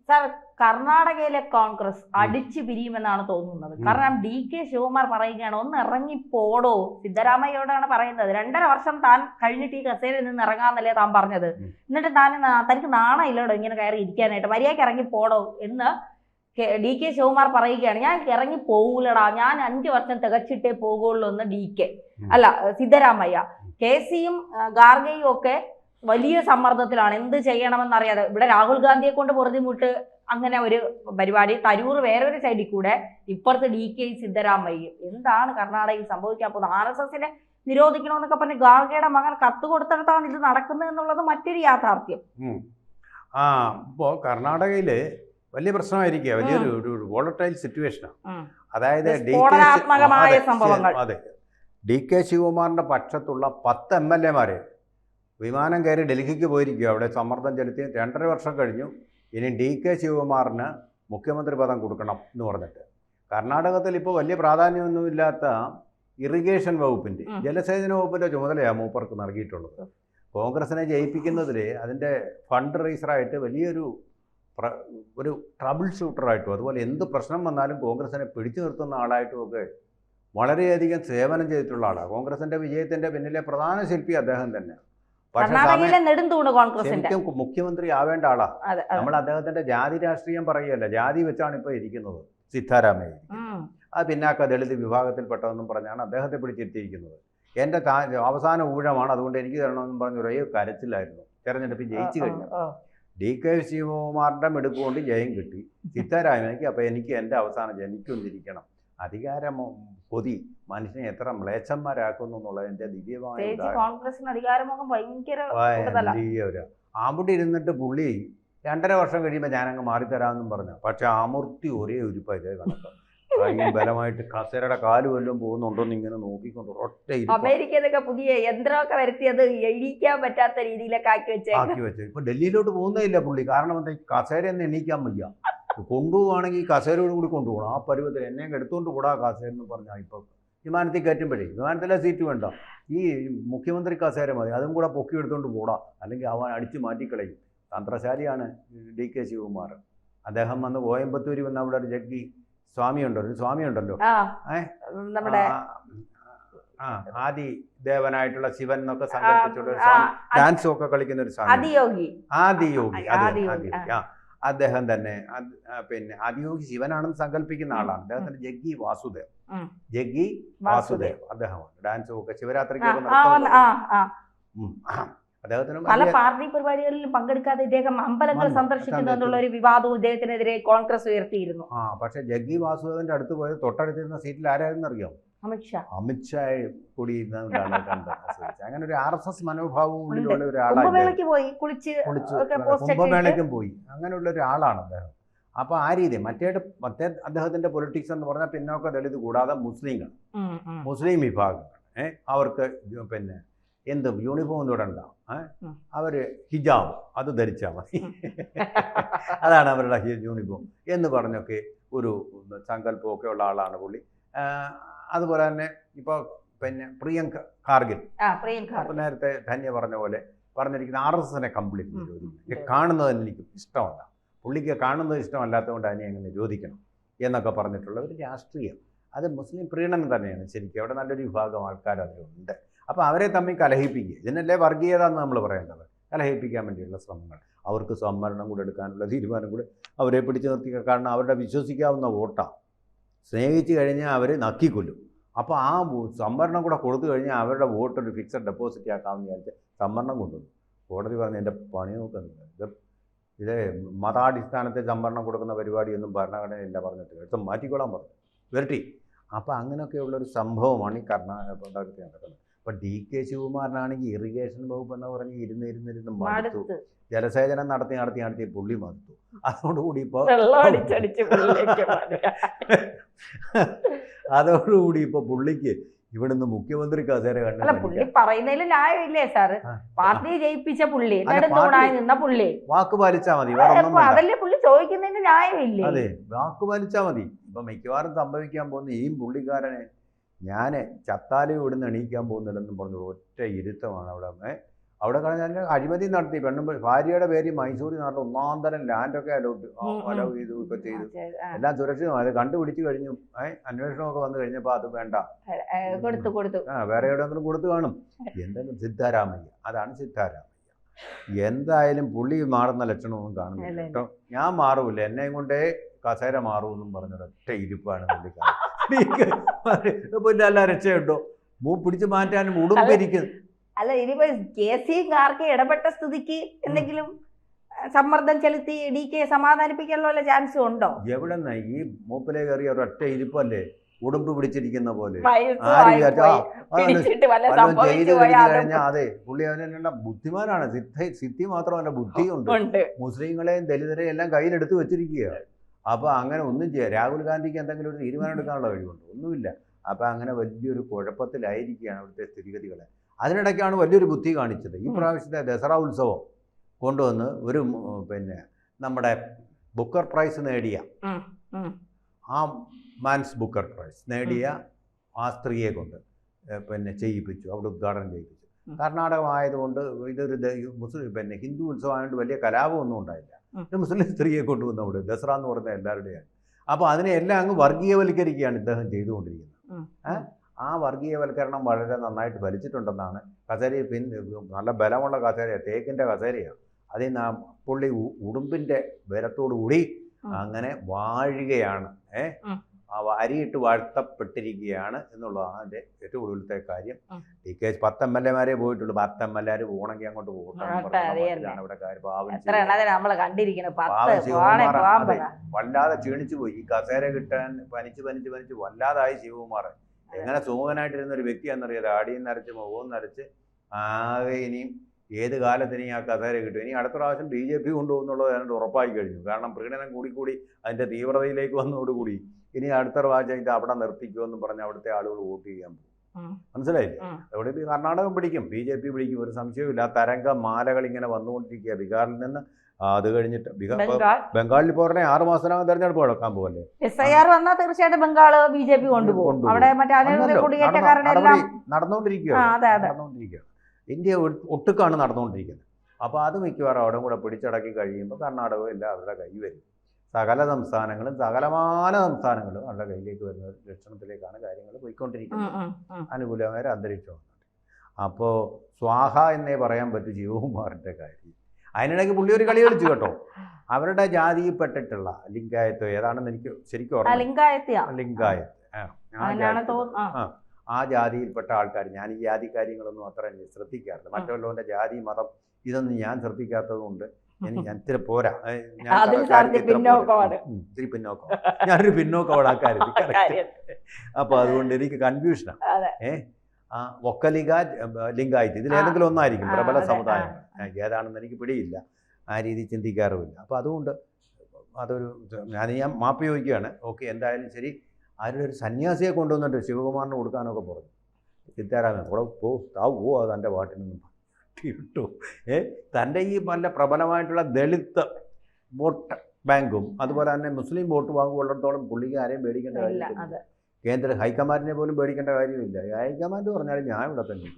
Sir, കർണാടകയിലെ കോൺഗ്രസ് അടിച്ചു പിരിയുമെന്നാണ് തോന്നുന്നത്. കാരണം DK ശിവകുമാർ പറയുകയാണ്, ഒന്ന് ഇറങ്ങിപ്പോടോ. സിദ്ധരാമയ്യോടാണ് പറയുന്നത്. 2.5 വർഷം താൻ കഴിഞ്ഞിട്ട് ഈ കസേരയിൽ നിന്ന് ഇറങ്ങാന്നല്ലേ താൻ പറഞ്ഞത്. എന്നിട്ട് തനിക്ക് നാണമില്ലടോ ഇങ്ങനെ കയറി ഇരിക്കാനായിട്ട്, മര്യാദയ്ക്ക് ഇറങ്ങിപ്പോടോ എന്ന് DK ശിവകുമാർ പറയുകയാണ്. ഞാൻ ഇറങ്ങി പോകൂലടാ, ഞാൻ 5 വർഷം തികച്ചിട്ടേ പോകുള്ളൂ എന്ന് സിദ്ധരാമയ്യ. KCയും ഖാർഗെയും ഒക്കെ വലിയ സമ്മർദ്ദത്തിലാണ്. എന്ത് ചെയ്യണമെന്നറിയാതെ ഇവിടെ രാഹുൽ ഗാന്ധിയെ കൊണ്ട് പൊറുതിമുട്ട് അങ്ങനെ ഒരു പരിപാടി, തരൂർ വേറൊരു സൈഡിൽ കൂടെ, ഇപ്പുറത്ത് DK സിദ്ധരാമയ്യ. എന്താണ് കർണാടകയിൽ സംഭവിക്കാൻ പോകുന്നത്? RSSനെ നിരോധിക്കണമെന്നൊക്കെ പറഞ്ഞ് ഖാർഗെയുടെ മകൻ കത്ത് കൊടുത്തിടത്താണ് ഇത് നടക്കുന്നത് എന്നുള്ളത് മറ്റൊരു യാഥാർത്ഥ്യം. ഇപ്പോൾ കർണാടകയില് വലിയ പ്രശ്നമായിരിക്കുക, വലിയൊരു വോളറ്റൈൽ സിറ്റുവേഷനാണ്. അതായത് DK ശിവകുമാറിന്റെ പക്ഷത്തുള്ള 10 MLA-മാര് വിമാനം കയറി ഡൽഹിക്ക് പോയിരിക്കുക. അവിടെ സമ്മർദ്ദം ചെലുത്തി 2.5 വർഷം കഴിഞ്ഞു. ഇനി DK ശിവകുമാറിന് മുഖ്യമന്ത്രി പദം കൊടുക്കണം എന്ന് പറഞ്ഞിട്ട്. കർണാടകത്തിൽ ഇപ്പോൾ വലിയ പ്രാധാന്യമൊന്നുമില്ലാത്ത ഇറിഗേഷൻ വകുപ്പിൻ്റെ, ജലസേചന വകുപ്പിൻ്റെ ചുമതലയാണ് മൂപ്പർക്ക് നൽകിയിട്ടുള്ളത്. കോൺഗ്രസിനെ ജയിപ്പിക്കുന്നതിൽ അതിൻ്റെ ഫണ്ട് റൈസറായിട്ട് വലിയൊരു ട്രബിൾ ഷൂട്ടറായിട്ടും, അതുപോലെ എന്ത് പ്രശ്നം വന്നാലും കോൺഗ്രസിനെ പിടിച്ചു നിർത്തുന്ന ആളായിട്ടും ഒക്കെ വളരെയധികം സേവനം ചെയ്തിട്ടുള്ള ആളാണ്. കോൺഗ്രസിൻ്റെ വിജയത്തിൻ്റെ പിന്നിലെ പ്രധാന ശില്പി അദ്ദേഹം തന്നെ. ശരിക്കും മുഖ്യമന്ത്രി ആവേണ്ട ആളാ. നമ്മൾ അദ്ദേഹത്തിന്റെ ജാതി രാഷ്ട്രീയം പറയുകയല്ല, ജാതി വെച്ചാണ് ഇപ്പോൾ ഇരിക്കുന്നത് സിദ്ധാരാമയ്യ. അത് പിന്നാക്ക ദളിത് വിഭാഗത്തിൽപ്പെട്ടതെന്നും പറഞ്ഞാണ് അദ്ദേഹത്തെ പിടിച്ചിരുത്തിയിരിക്കുന്നത്. എൻ്റെ അവസാന ഊഴമാണ്, അതുകൊണ്ട് എനിക്ക് തരണമെന്നും പറഞ്ഞ ഒരേ കരച്ചിലായിരുന്നു തെരഞ്ഞെടുപ്പിൽ ജയിച്ചു കഴിഞ്ഞു. DK ശിവകുമാറിന്റെ മിടുക്ക് കൊണ്ട് ജയം കിട്ടി സിദ്ധാരാമയ്യക്ക്. അപ്പോൾ എനിക്ക് എൻ്റെ അവസാനം ജനിക്കൊന്നിരിക്കണം. അധികാരം കൊതി മനുഷ്യനെ എത്ര മ്ലേച്ഛന്മാരാക്കുന്നു എന്നുള്ളതിന്റെ ദിവ്യമായ അവിടെ ഇരുന്നിട്ട് പുള്ളി 2.5 വർഷം കഴിയുമ്പോൾ ഞാനങ്ങ് മാറിത്തരാമെന്നും പറഞ്ഞു. പക്ഷെ അമൂർത്തി ഒരേ ഒരു ഇതേ കണക്ക് ബലമായിട്ട് കസേരയുടെ കാല് വല്ലതും പോകുന്നുണ്ടോന്ന് ഇങ്ങനെ നോക്കിക്കൊണ്ട് ഒറ്റ അമേരിക്കയിലൊക്കെ പുതിയ യന്ത്രമൊക്കെ വരുത്തിയത് എണീക്കാൻ പറ്റാത്ത രീതിയിലൊക്കെ ആക്കി വെച്ചു. ഇപ്പൊ ഡൽഹിയിലോട്ട് പോകുന്നേയില്ല പുള്ളി. കാരണം എന്താ, കസേരയൊന്നും എണീക്കാൻ വയ്യ. കൊണ്ടുപോവാണെങ്കിൽ കസേരയോട് കൂടി കൊണ്ടുപോകണം. ആ പരുവത്തിൽ എന്നെ എടുത്തുകൊണ്ട് കൂടാ കസേര എന്ന് പറഞ്ഞാൽ ഇപ്പോൾ വിമാനത്തിൽ കയറ്റുമ്പോഴേ വിമാനത്തിലെ സീറ്റ് വേണ്ട, ഈ മുഖ്യമന്ത്രി കസേര മതി, അതും കൂടെ പൊക്കി എടുത്തുകൊണ്ട് കൂടാ, അല്ലെങ്കിൽ അവൻ അടിച്ചു മാറ്റിക്കളയും. തന്ത്രശാലിയാണ് DK ശിവകുമാർ. അദ്ദേഹം വന്ന് കോയമ്പത്തൂർ വന്ന് അവിടെ ഒരു ജഗ്ഗി ഒരു സ്വാമി ഉണ്ടല്ലോ, ആദി ദേവനായിട്ടുള്ള ശിവൻ എന്നൊക്കെ സങ്കല്പിച്ചുള്ള ഒരു സ്വാമി, ഡാൻസും ഒക്കെ കളിക്കുന്ന ഒരു സ്വാമി, ആദിയോഗി. അദ്ദേഹം തന്നെ പിന്നെ ആദിയോഗി ശിവനാണെന്ന് സങ്കല്പിക്കുന്ന ആളാണ്. അദ്ദേഹത്തിന്റെ ജഗ്ഗി വാസുദേവ് അദ്ദേഹമാണ്. ഡാൻസും ഒക്കെ ശിവരാത്രിക്കൊക്കെ അദ്ദേഹത്തിന് പല പാർട്ടി പരിപാടികളിലും പങ്കെടുക്കാതെ ഇദ്ദേഹം അമ്പലങ്ങൾ സന്ദർശിക്കുന്നു എന്നുള്ള ഒരു വിവാദവും ഇദ്ദേഹത്തിനെതിരെ കോൺഗ്രസ് ഉയർത്തിയിരുന്നു. പക്ഷെ ജഗ്ഗി വാസുദേവന്റെ അടുത്ത് പോയത് തൊട്ടടുത്തിരുന്ന സീറ്റിൽ ആരായിരുന്നു അറിയാം? അമിത്ഷാ കൂടി അങ്ങനെ ഒരു RSS മനോഭാവം ഉള്ളിലുള്ള ഒരാളാണ്. കുംഭമേളയ്ക്കും പോയി, അങ്ങനെയുള്ള ഒരാളാണ് അദ്ദേഹം. അപ്പോൾ ആ രീതി മറ്റേ അദ്ദേഹത്തിന്റെ പൊളിറ്റിക്സ് എന്ന് പറഞ്ഞാൽ പിന്നോക്ക ദളിത് കൂടാതെ മുസ്ലിം വിഭാഗങ്ങൾ അവർക്ക് പിന്നെ എന്തും യൂണിഫോം തൊടണ്ട, അവര് ഹിജാബ് അത് ധരിച്ചാൽ മതി, അതാണ് അവരുടെ യൂണിഫോം എന്ന് പറഞ്ഞൊക്കെ ഒരു സങ്കല്പമൊക്കെ ഉള്ള ആളാണ് പുള്ളി. അതുപോലെ തന്നെ ഇപ്പോൾ പിന്നെ പ്രിയങ്ക ഖാർഗെ നേരത്തെ ധന്യ പറഞ്ഞ പോലെ പറഞ്ഞിരിക്കുന്ന RSSനെ കംപ്ലീറ്റ് കാണുന്നതിന് എനിക്ക് ഇഷ്ടമല്ല, പുള്ളിക്ക് കാണുന്നത് ഇഷ്ടമല്ലാത്തതുകൊണ്ട് അതിനെ അങ്ങനെ നിരോധിക്കണം എന്നൊക്കെ പറഞ്ഞിട്ടുള്ള ഒരു രാഷ്ട്രീയം. അത് മുസ്ലിം പ്രീണനം തന്നെയാണ് ശരിക്കും. അവിടെ നല്ലൊരു വിഭാഗം ആൾക്കാർ അതിലുണ്ട്. അപ്പോൾ അവരെ തമ്മിൽ കലഹിപ്പിക്കുക, ഇതിനല്ലേ വർഗീയത എന്ന് നമ്മൾ പറയേണ്ടത്. കലഹിപ്പിക്കാൻ വേണ്ടിയുള്ള ശ്രമങ്ങൾ, അവർക്ക് സംവരണം കൂടെ എടുക്കാനുള്ള തീരുമാനം കൂടെ അവരെ പിടിച്ചു നിർത്തി. കാരണം അവരുടെ വിശ്വസിക്കാവുന്ന വോട്ടാണ്. സ്നേഹിച്ച് കഴിഞ്ഞാൽ അവർ നക്കിക്കൊല്ലും. അപ്പോൾ ആ സംവരണം കൂടെ കൊടുത്തു കഴിഞ്ഞാൽ അവരുടെ വോട്ട് ഒരു ഫിക്സഡ് ഡെപ്പോസിറ്റ് ആക്കാമെന്ന് വിചാരിച്ച് സംവരണം കൊണ്ടുവന്നു. കോടതി പറഞ്ഞ് എൻ്റെ പണി നോക്കുന്നില്ല, ഇത് മതാടിസ്ഥാനത്തിൽ സംവരണം കൊടുക്കുന്ന പരിപാടിയൊന്നും ഭരണഘടനയില്ല പറഞ്ഞിട്ട് എടുത്ത് മാറ്റിക്കൊള്ളാൻ പറഞ്ഞു, വരട്ടി. അപ്പോൾ അങ്ങനെയൊക്കെയുള്ളൊരു സംഭവമാണ് ഈ കർണാടകത്തിൽ നടക്കുന്നത്. അപ്പോൾ DK ശിവകുമാറിനാണെങ്കിൽ ഇറിഗേഷൻ വകുപ്പ് എന്ന് പറഞ്ഞ് ഇരുന്ന് മടുത്തു. ജലസേചനം നടത്തി പുള്ളി മടുത്തു. അതോടുകൂടി ഇപ്പോൾ പുള്ളിക്ക് ഇവിടുന്ന് മുഖ്യമന്ത്രി കസേര പറയുന്നതിൽ ന്യായമില്ലേ സാറ്? പാർട്ടി ജയിപ്പിച്ച പുള്ളി, നിന്ന പുള്ളി വാക്ക് പാലിച്ചാൽ മതി, അതല്ലേ പുള്ളി ചോദിക്കുന്നതിന് ന്യായമില്ലേ? അതെ, വാക്ക് പാലിച്ചാൽ മതി. ഇപ്പൊ മിക്കവാറും സംഭവിക്കാൻ പോകുന്ന ഈ പുള്ളിക്കാരനെ ഞാൻ ചത്താലും ഇവിടുന്ന് എണീക്കാൻ പോകുന്നില്ലെന്നും പറഞ്ഞു ഒറ്റ ഇരുത്തമാണ് അവിടെ. അവിടെ കളഞ്ഞ അഴിമതി നടത്തി ഭാര്യയുടെ പേര് മൈസൂരി നാട്ടിൽ ഒന്നാം തരം ലാൻഡൊക്കെ അലോ ചെയ്തു ഇപ്പൊ ചെയ്തു, എല്ലാം സുരക്ഷിതം. അത് കണ്ടുപിടിച്ചു കഴിഞ്ഞു. അന്വേഷണമൊക്കെ വന്നു കഴിഞ്ഞപ്പോൾ അത് വേണ്ട, കൊടുത്തു വേറെ എവിടെയെങ്കിലും കൊടുത്തു കാണും. എന്തെങ്കിലും സിദ്ധാരാമയ്യ, അതാണ് സിദ്ധാരാമയ്യ. എന്തായാലും പുള്ളി മാറുന്ന ലക്ഷണമൊന്നും കാണുന്നില്ല കേട്ടോ. ഞാൻ മാറൂല, എന്നെയും കൊണ്ടേ കസേര മാറുമെന്നും പറഞ്ഞൊരൊറ്റ ഇരിപ്പാണ് പുള്ളിക്കാരൻ. എല്ലാ രക്ഷയുണ്ടോ? പിടിച്ചു മാറ്റാനും ഉടുമ്പിരിക്കുന്നു. അല്ല, ഇനിയിപ്പോ കേസിയും കാർക്കെ ഇടപെട്ട സ്ഥിതിക്ക് എന്തെങ്കിലും സമ്മർദ്ദം ചെലുത്തി DK സമാധാനിപ്പിക്കാനുള്ള ചാൻസ് ഉണ്ടോ? എവിടെന്നാ ഈ മൂപ്പിലെ കയറിയ ഒരൊറ്റ ഇരിപ്പല്ലേ ഉടുമ്പ് പിടിച്ചിരിക്കുന്ന പോലെ. കഴിഞ്ഞാൽ അതെ, പുള്ളി അവനെല്ലാം ബുദ്ധിമാനാണ്. സിദ്ധി മാത്രമല്ല ബുദ്ധിയുണ്ട്. മുസ്ലിങ്ങളെയും ദലിതരെയും എല്ലാം കയ്യിലെടുത്ത് വെച്ചിരിക്കുക. അപ്പൊ അങ്ങനെ ഒന്നും ചെയ്യാം. രാഹുൽ ഗാന്ധിക്ക് എന്തെങ്കിലും ഒരു തീരുമാനം എടുക്കാനുള്ള കഴിവുണ്ട്? ഒന്നുമില്ല. അപ്പൊ അങ്ങനെ വലിയൊരു കുഴപ്പത്തിലായിരിക്കുകയാണ് അവിടുത്തെ സ്ഥിതിഗതികളെ. അതിനിടയ്ക്കാണ് വലിയൊരു ബുദ്ധി കാണിച്ചത്. ഈ പ്രാവശ്യത്തെ ദസറ ഉത്സവം കൊണ്ടുവന്ന് ഒരു നമ്മുടെ ബുക്കർ പ്രൈസ് നേടിയ ആ മാൻസ് ബുക്കർ പ്രൈസ് നേടിയ ആ സ്ത്രീയെ കൊണ്ട് ചെയ്യിപ്പിച്ചു, അവിടെ ഉദ്ഘാടനം ചെയ്യിപ്പിച്ചു. കർണാടകമായതുകൊണ്ട് ഇതൊരു ഹിന്ദു ഉത്സവമായതുകൊണ്ട് വലിയ കലാപമൊന്നും ഉണ്ടായില്ല. ഒരു മുസ്ലിം സ്ത്രീയെ കൊണ്ടുവന്ന് അവിടെ ദസറ എന്ന് പറയുന്ന എല്ലാവരുടെയാണ്. അപ്പോൾ അതിനെ എല്ലാം അങ്ങ് വർഗീയവൽക്കരിക്കുകയാണ് ഇദ്ദേഹം ചെയ്തുകൊണ്ടിരിക്കുന്നത്. ആ വർഗീയവൽക്കരണം വളരെ നന്നായിട്ട് ഫലിച്ചിട്ടുണ്ടെന്നാണ്. കസേര നല്ല ബലമുള്ള കസേര, തേക്കിൻ്റെ കസേരയാണ്. അതിൽ പുള്ളി ഉടുമ്പിൻ്റെ ബലത്തോടു കൂടി അങ്ങനെ വാഴുകയാണ്. അരിയിട്ട് വാഴ്ത്തപ്പെട്ടിരിക്കുകയാണ് എന്നുള്ളതാണ് അതിൻ്റെ ഏറ്റവും കൂടുതലത്തെ കാര്യം. DK 10 MLA പോയിട്ടുള്ളൂ. 10 MLA പോകണമെങ്കിൽ അങ്ങോട്ട് വല്ലാതെ ക്ഷീണിച്ചു പോയി. ഈ കസേര കിട്ടാൻ പനിച്ച് വല്ലാതായി ശിവകുമാർ. എങ്ങനെ സുഖനായിട്ടിരുന്ന ഒരു വ്യക്തിയാണെന്നറിയാതെ ആടിയും നരച്ച് മുഖവും നരച്ച് ആകെ ഇനിയും ഏത് കാലത്തിനും ആ കസേര കിട്ടും. ഇനി അടുത്ത പ്രാവശ്യം BJP കൊണ്ടുപോകുന്നുള്ളത് അതിനോട് ഉറപ്പായി കഴിഞ്ഞു. കാരണം പ്രകടനം കൂടി അതിൻ്റെ തീവ്രതയിലേക്ക് വന്നതോടുകൂടി ഇനി അടുത്ത പ്രാവശ്യം ഇത് അവിടെ നിർത്തിക്കുമെന്നും പറഞ്ഞ് അവിടുത്തെ ആളുകൾ വോട്ട് ചെയ്യാൻ പോകും. മനസ്സിലായില്ലേ? അവിടെ കർണാടകം പിടിക്കും, BJP പിടിക്കും, ഒരു സംശയവുമില്ല. ആ തരംഗ മാലകൾ ഇങ്ങനെ വന്നുകൊണ്ടിരിക്കുക. ബീഹാറിൽ നിന്ന് അത് കഴിഞ്ഞിട്ട് ബംഗാളിൽ ഇപ്പോൾ 6 മാസത്തിനകം തെരഞ്ഞെടുപ്പ് നടക്കാൻ പോകല്ലേ. SIR വന്നാൽ തീർച്ചയായിട്ടും ബംഗാൾ BJP കൊണ്ടുപോകും. നടന്നുകൊണ്ടിരിക്കുകയാണ്. ഇന്ത്യ ഒട്ടുക്കാണ് നടന്നുകൊണ്ടിരിക്കുന്നത്. അപ്പോൾ അത് മിക്കവാറും അവിടെ കൂടെ പിടിച്ചടക്കി കഴിയുമ്പോൾ കർണാടകവും എല്ലാം അവരുടെ കൈ വരും. സകലമാന സംസ്ഥാനങ്ങളും അവരുടെ കയ്യിലേക്ക് വരുന്ന ലക്ഷണത്തിലേക്കാണ് കാര്യങ്ങൾ പോയിക്കൊണ്ടിരിക്കുന്നത്. അനുകൂലമായ ഒരു അന്തരീക്ഷം. അപ്പോൾ സ്വാഹ എന്നേ പറയാൻ പറ്റും ശിവകുമാറിൻ്റെ കാര്യം. അതിനിടയ്ക്ക് പുള്ളി ഒരു കളി കളിച്ചു കേട്ടോ. അവരുടെ ജാതിയിൽപ്പെട്ടിട്ടുള്ള ലിംഗായത്ത് ഏതാണെന്ന് എനിക്ക് ശരിക്കും ഓർമ്മ. ലിംഗായത്ത് ആ ജാതിയിൽപ്പെട്ട ആൾക്കാർ. ഞാൻ ഈ ജാതി കാര്യങ്ങളൊന്നും അത്ര ശ്രദ്ധിക്കാറില്ല. മറ്റുള്ളവൻ്റെ ജാതി മതം ഇതൊന്നും ഞാൻ ശ്രദ്ധിക്കാത്തത് കൊണ്ട് ഞാൻ ഇത്തിരി പോരാ. ഇത്തിരി പിന്നോക്കം. ഞാനൊരു പിന്നോക്കമാണ് ആ കാര്യത്തിൽ. അപ്പോൾ അതുകൊണ്ട് എനിക്ക് കൺഫ്യൂഷനാണ്. ഒക്കലിക ലിംഗായത്ത് ഇതിലേതെങ്കിലും ഒന്നായിരിക്കും. പ്രബല സമുദായം ഏതാണെന്ന് എനിക്ക് പിടിയില്ല. ആ രീതി ചിന്തിക്കാറുമില്ല. അപ്പോൾ അതുകൊണ്ട് ഞാൻ മാപ്പ് ചോദിക്കുകയാണ്. ഓക്കെ, എന്തായാലും ശരി. ആരുടെ ഒരു സന്യാസിയെ കൊണ്ടുവന്നിട്ട് ശിവകുമാറിന് കൊടുക്കാനൊക്കെ പറഞ്ഞു. സിദ്ധാരാമൻ അവിടെ അത് തൻ്റെ പാട്ടിനൊന്നും കിട്ടു. തൻ്റെ ഈ നല്ല പ്രബലമായിട്ടുള്ള ദളിത് വോട്ട് ബാങ്കും അതുപോലെ തന്നെ മുസ്ലിം വോട്ട് ബാങ്കുള്ളിടത്തോളം പുള്ളിക്ക് ആരെയും പേടിക്കേണ്ട കാര്യമില്ല. കേന്ദ്ര ഹൈക്കമാൻഡിനെ പോലും പേടിക്കേണ്ട കാര്യമില്ല. ഹൈക്കമാൻഡ് പറഞ്ഞാലും ഞാൻ ഇവിടെ തന്നെ